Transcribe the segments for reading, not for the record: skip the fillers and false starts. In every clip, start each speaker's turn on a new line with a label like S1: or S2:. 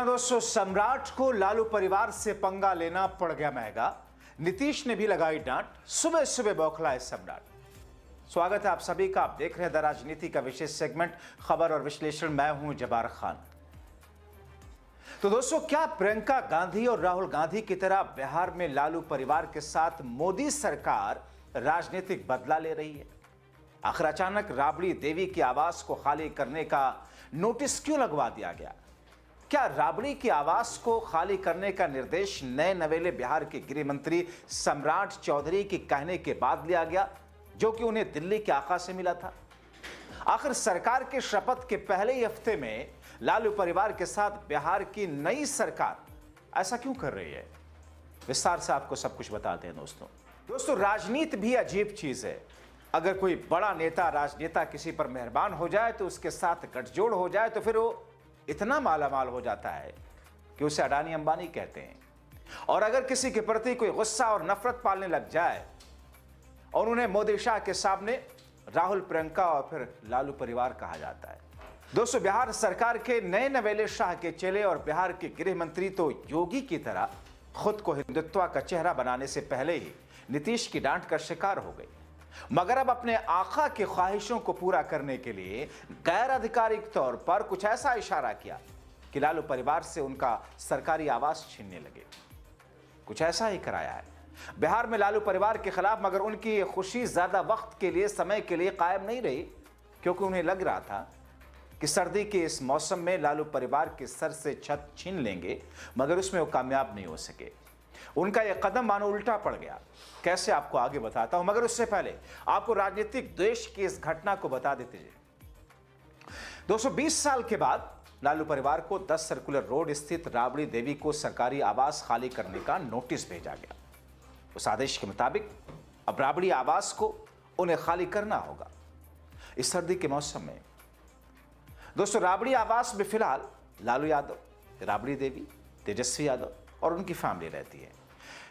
S1: जी हाँ दोस्तों, सम्राट को लालू परिवार से पंगा लेना पड़ गया महंगा। नीतीश ने भी लगाई डांट, सुबह सुबह बौखलाए सम्राट। स्वागत है आप सभी का। आप देख रहे हैं द राजनीति का विशेष सेगमेंट खबर और विश्लेषण। मैं हूं जबार खान। तो दोस्तों, क्या प्रियंका गांधी और राहुल गांधी की तरह बिहार में लालू परिवार के साथ मोदी सरकार राजनीतिक बदला ले रही है? आखिर अचानक राबड़ी देवी की आवास को खाली करने का नोटिस क्यों लगवा दिया गया? क्या राबड़ी की आवास को खाली करने का निर्देश नए नवेले बिहार के गृह मंत्री सम्राट चौधरी के कहने के बाद लिया गया, जो कि उन्हें दिल्ली के आका से मिला था? आखिर सरकार के शपथ के पहले ही हफ्ते में लालू परिवार के साथ बिहार की नई सरकार ऐसा क्यों कर रही है? विस्तार से आपको सब कुछ बताते हैं दोस्तों, राजनीति भी अजीब चीज है। अगर कोई बड़ा नेता राजनेता किसी पर मेहरबान हो जाए तो उसके साथ गठजोड़ हो जाए तो फिर वो इतना मालामाल हो जाता है कि उसे अडानी अंबानी कहते हैं। और अगर किसी के प्रति कोई गुस्सा और नफरत पालने लग जाए और उन्हें मोदी शाह के सामने राहुल, प्रियंका और फिर लालू परिवार कहा जाता है। दोस्तों, बिहार सरकार के नए नवेले शाह के चेले और बिहार के गृह मंत्री तो योगी की तरह खुद को हिंदुत्व का चेहरा बनाने से पहले ही नीतीश की डांट का शिकार हो गई, मगर अब अपने आका की ख्वाहिशों को पूरा करने के लिए गैर आधिकारिक तौर पर कुछ ऐसा इशारा किया कि लालू परिवार से उनका सरकारी आवास छीनने लगे। कुछ ऐसा ही कराया है बिहार में लालू परिवार के खिलाफ, मगर उनकी खुशी ज्यादा वक्त के लिए, समय के लिए कायम नहीं रही, क्योंकि उन्हें लग रहा था कि सर्दी के इस मौसम में लालू परिवार के सर से छत छीन लेंगे, मगर उसमें वो कामयाब नहीं हो सके। उनका यह कदम मानो उल्टा पड़ गया। कैसे, आपको आगे बताता हूं, मगर उससे पहले आपको राजनीतिक द्वेष की इस घटना को बता देते हैं। दोस्तों, 20 साल के बाद लालू परिवार को 10 सर्कुलर रोड स्थित राबड़ी देवी को सरकारी आवास खाली करने का नोटिस भेजा गया। उस आदेश के मुताबिक अब राबड़ी आवास को उन्हें खाली करना होगा इस सर्दी के मौसम में। दोस्तों, राबड़ी आवास में फिलहाल लालू यादव, राबड़ी देवी, तेजस्वी यादव और उनकी फैमिली रहती है।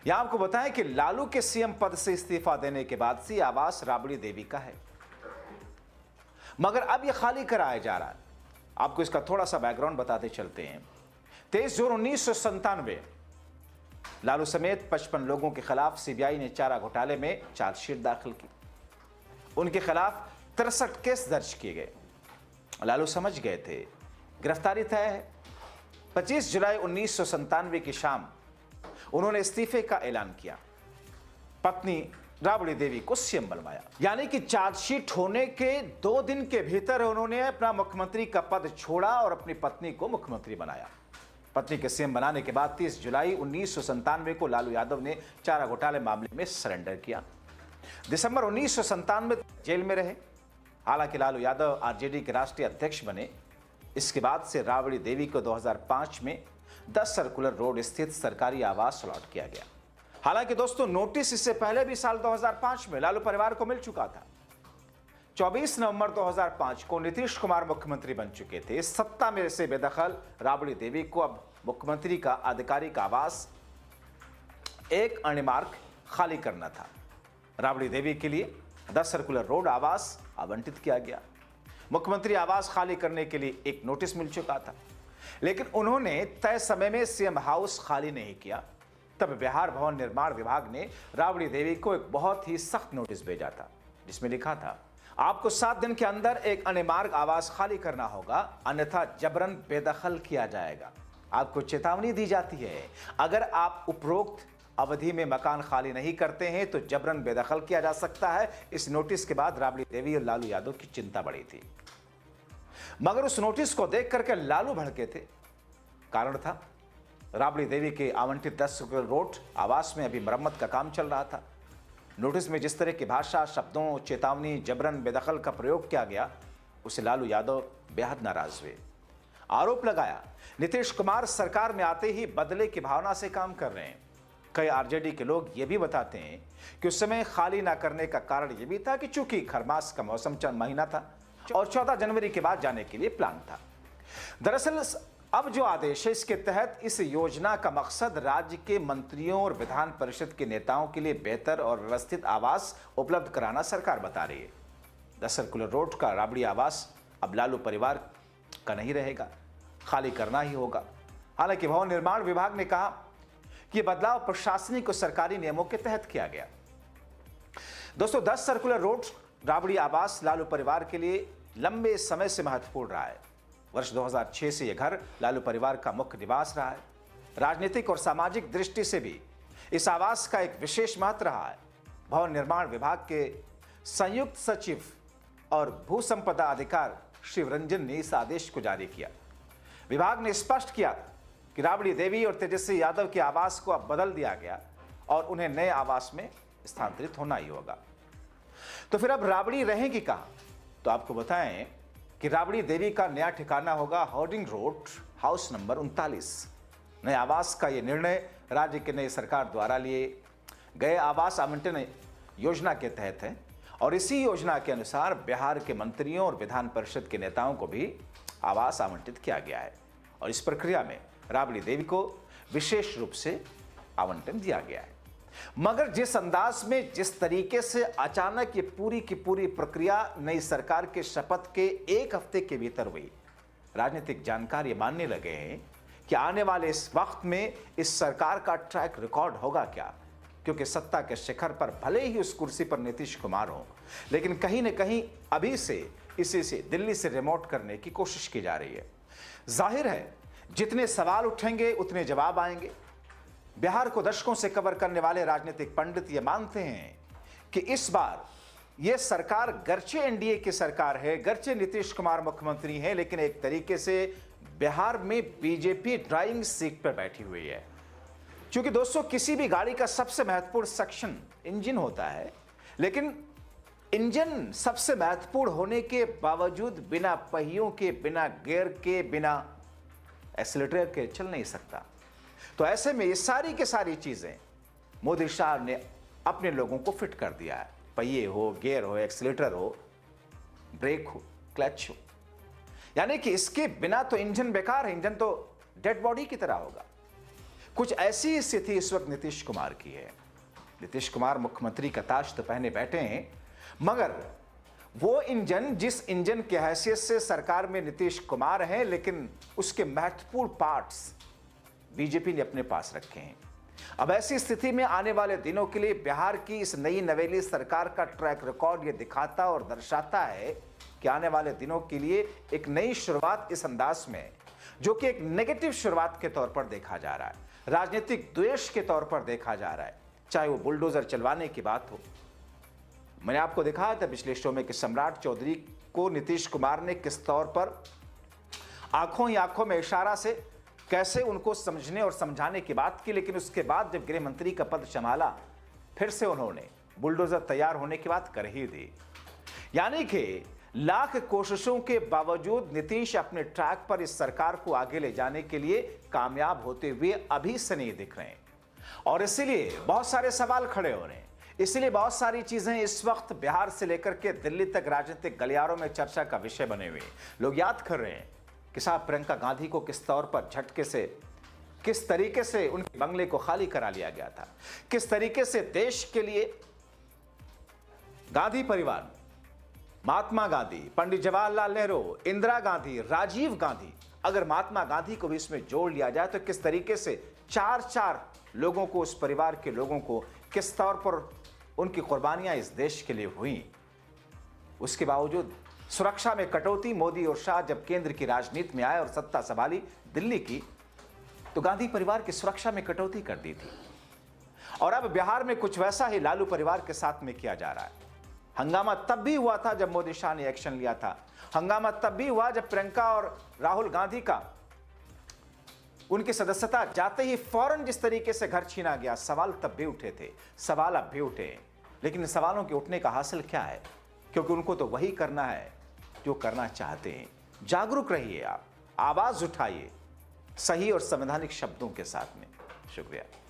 S1: यहां आपको बताएं कि लालू के सीएम पद से इस्तीफा देने के बाद से आवास राबड़ी देवी का है, मगर अब यह खाली कराया जा रहा है। आपको इसका थोड़ा सा बैकग्राउंड बताते चलते हैं। 23 जून 1997 लालू समेत 55 लोगों के खिलाफ सीबीआई ने चारा घोटाले में चार्जशीट दाखिल की। उनके खिलाफ 63 केस दर्ज किए गए। लालू समझ गए थे गिरफ्तारी तय है। 25 जुलाई 1997 की शाम उन्होंने इस्तीफे का ऐलान किया। पत्नी राबड़ी देवी को सीएम बनवाया, यानी कि चार्जशीट होने के 2 दिन के भीतर उन्होंने अपना मुख्यमंत्री का पद छोड़ा और अपनी पत्नी को मुख्यमंत्री बनाया। पत्नी के सीएम बनाने के बाद 30 जुलाई 1997 को लालू यादव ने चारा घोटाले मामले में सरेंडर किया। दिसंबर 1997 जेल में रहे। हालांकि लालू यादव आरजेडी के राष्ट्रीय अध्यक्ष बने। इसके बाद से राबड़ी देवी को 2005 में 10 सर्कुलर रोड स्थित सरकारी आवास अलॉट किया गया। हालांकि दोस्तों, नोटिस इससे पहले भी साल 2005 में लालू परिवार को मिल चुका था। 24 नवंबर 2005 को नीतीश कुमार मुख्यमंत्री बन चुके थे। सत्ता में से बेदखल राबड़ी देवी को अब मुख्यमंत्री का आधिकारिक आवास एक अणिमार्ग खाली करना था। राबड़ी देवी के लिए 10 सर्कुलर रोड आवास आवंटित किया गया। मुख्यमंत्री आवास खाली करने के लिए एक नोटिस मिल चुका था, लेकिन उन्होंने तय समय में सीएम हाउस खाली नहीं किया। तब बिहार भवन निर्माण विभाग ने राबड़ी देवी को एक बहुत ही सख्त नोटिस भेजा था, जिसमें लिखा था, आपको 7 दिन के अंदर एक अणिमार्ग आवास खाली करना होगा, अन्यथा जबरन बेदखल किया जाएगा। आपको चेतावनी दी जाती है, अगर आप उपरोक्त अवधि में मकान खाली नहीं करते हैं तो जबरन बेदखल किया जा सकता है। इस नोटिस के बाद राबड़ी देवी और लालू यादव की चिंता बढ़ी थी, मगर उस नोटिस को देख करके लालू भड़के थे। कारण था, राबड़ी देवी के आवंटित 10 सर्कुलर रोड आवास में अभी मरम्मत का काम चल रहा था। नोटिस में जिस तरह की भाषा, शब्दों, चेतावनी, जबरन बेदखल का प्रयोग किया गया, उसे लालू यादव बेहद नाराज हुए। आरोप लगाया, नीतीश कुमार सरकार में आते ही बदले की भावना से काम कर रहे हैं। कई आरजेडी के लोग ये भी बताते हैं कि उस समय खाली ना करने का कारण यह भी था कि चूंकि खरमास का मौसम महीना था और 14 जनवरी के बाद जाने के लिए प्लान था। दरअसल अब जो आदेश है, इसके तहत इस योजना का मकसद राज्य के मंत्रियों और विधान परिषद के नेताओं के लिए बेहतर और व्यवस्थित आवास उपलब्ध कराना सरकार बता रही है। 10 सर्कुलर रोड का राबड़ी आवास अब लालू परिवार का नहीं रहेगा, खाली करना ही होगा। हालांकि भवन निर्माण विभाग ने कहा कि यह बदलाव प्रशासनिक और सरकारी नियमों के तहत किया गया। दोस्तों, 10 सर्कुलर रोड राबड़ी आवास लालू परिवार के लिए लंबे समय से महत्वपूर्ण रहा है। वर्ष 2006 से यह घर लालू परिवार का मुख्य निवास रहा है। राजनीतिक और सामाजिक दृष्टि से भी इस आवास का एक विशेष महत्व रहा है। भवन निर्माण विभाग के संयुक्त सचिव और भू संपदा अधिकार शिवरंजन ने इस आदेश को जारी किया। विभाग ने स्पष्ट किया कि राबड़ी देवी और तेजस्वी यादव के आवास को अब बदल दिया गया और उन्हें नए आवास में स्थानांतरित होना ही होगा। तो फिर अब राबड़ी रहेगी कहां? तो आपको बताएं कि राबड़ी देवी का नया ठिकाना होगा होर्डिंग रोड, हाउस नंबर 39। नए आवास का यह निर्णय राज्य के नई सरकार द्वारा लिए गए आवास आवंटन योजना के तहत है और इसी योजना के अनुसार बिहार के मंत्रियों और विधान परिषद के नेताओं को भी आवास आवंटित किया गया है और इस प्रक्रिया में राबड़ी देवी को विशेष रूप से आवंटन दिया गया है। मगर जिस अंदाज में, जिस तरीके से अचानक ये पूरी की पूरी प्रक्रिया नई सरकार के शपथ के 1 हफ्ते के भीतर हुई, राजनीतिक जानकार ये मानने लगे हैं कि आने वाले इस वक्त में इस सरकार का ट्रैक रिकॉर्ड होगा क्या। क्योंकि सत्ता के शिखर पर भले ही उस कुर्सी पर नीतीश कुमार हो, लेकिन कहीं न कहीं अभी से इसे दिल्ली से रिमोट करने की कोशिश की जा रही है। जाहिर है जितने सवाल उठेंगे उतने जवाब आएंगे। बिहार को दशकों से कवर करने वाले राजनीतिक पंडित ये मानते हैं कि इस बार यह सरकार गर्चे एनडीए की सरकार है, गर्चे नीतीश कुमार मुख्यमंत्री हैं, लेकिन एक तरीके से बिहार में बीजेपी ड्राइविंग सीट पर बैठी हुई है। क्योंकि दोस्तों, किसी भी गाड़ी का सबसे महत्वपूर्ण सेक्शन इंजन होता है, लेकिन इंजन सबसे महत्वपूर्ण होने के बावजूद बिना पहियों के, बिना गियर के, बिना एक्सीलरेटर के चल नहीं सकता। तो ऐसे में ये सारी की सारी चीजें मोदी साहब ने अपने लोगों को फिट कर दिया है। पहिए हो, गियर हो, एक्सीलरेटर हो, ब्रेक हो, क्लच हो, यानी कि इसके बिना तो इंजन बेकार है, इंजन तो डेड बॉडी की तरह होगा। कुछ ऐसी स्थिति इस वक्त नीतीश कुमार की है। नीतीश कुमार मुख्यमंत्री का ताज तो पहने बैठे हैं, मगर वो इंजन, जिस इंजन की हैसियत से सरकार में नीतीश कुमार हैं, लेकिन उसके महत्वपूर्ण पार्ट्स बीजेपी ने अपने पास रखे हैं। अब ऐसी स्थिति में आने वाले दिनों के लिए बिहार की इस नई नवेली सरकार का ट्रैक रिकॉर्ड ये दिखाता और दर्शाता है कि आने वाले दिनों के लिए एक नई शुरुआत इस अंदाज में, जो कि एक नेगेटिव शुरुआत के तौर पर देखा जा रहा है, राजनीतिक द्वेष के तौर पर देखा जा रहा है। चाहे वो बुलडोजर चलवाने की बात हो, मैंने आपको दिखाया था पिछले शो में कि सम्राट चौधरी को नीतीश कुमार ने किस तौर पर आंखों ही आंखों में इशारा से कैसे उनको समझने और समझाने की बात की, लेकिन उसके बाद जब गृह मंत्री का पद संभाला, फिर से उन्होंने बुलडोजर तैयार होने की बात कर ही दी। यानी कि लाख कोशिशों के बावजूद नीतीश अपने ट्रैक पर इस सरकार को आगे ले जाने के लिए कामयाब होते हुए अभी से नहीं दिख रहे हैं और इसीलिए बहुत सारे सवाल खड़े हो रहे हैं। इसलिए बहुत सारी चीजें इस वक्त बिहार से लेकर के दिल्ली तक राजनीतिक गलियारों में चर्चा का विषय बने हुए हैं। लोग याद कर रहे हैं कि साहब प्रियंका गांधी को किस तौर पर झटके से, किस तरीके से उनके बंगले को खाली करा लिया गया था, किस तरीके से देश के लिए गांधी परिवार, महात्मा गांधी, पंडित जवाहरलाल नेहरू, इंदिरा गांधी, राजीव गांधी, अगर महात्मा गांधी को भी इसमें जोड़ लिया जाए तो किस तरीके से चार लोगों को, उस परिवार के लोगों को किस तौर पर उनकी कुर्बानियां इस देश के लिए हुई। उसके बावजूद सुरक्षा में कटौती, मोदी और शाह जब केंद्र की राजनीति में आए और सत्ता संभाली दिल्ली की, तो गांधी परिवार की सुरक्षा में कटौती कर दी थी। और अब बिहार में कुछ वैसा ही लालू परिवार के साथ में किया जा रहा है। हंगामा तब भी हुआ था जब मोदी शाह ने एक्शन लिया था, हंगामा तब भी हुआ जब प्रियंका और राहुल गांधी का उनकी सदस्यता जाते ही फौरन जिस तरीके से घर छीना गया, सवाल तब भी उठे थे, सवाल अब भी उठे। लेकिन इन सवालों के उठने का हासिल क्या है? क्योंकि उनको तो वही करना है जो करना चाहते हैं। जागरूक रहिए, आप आवाज उठाइए सही और संवैधानिक शब्दों के साथ में। शुक्रिया।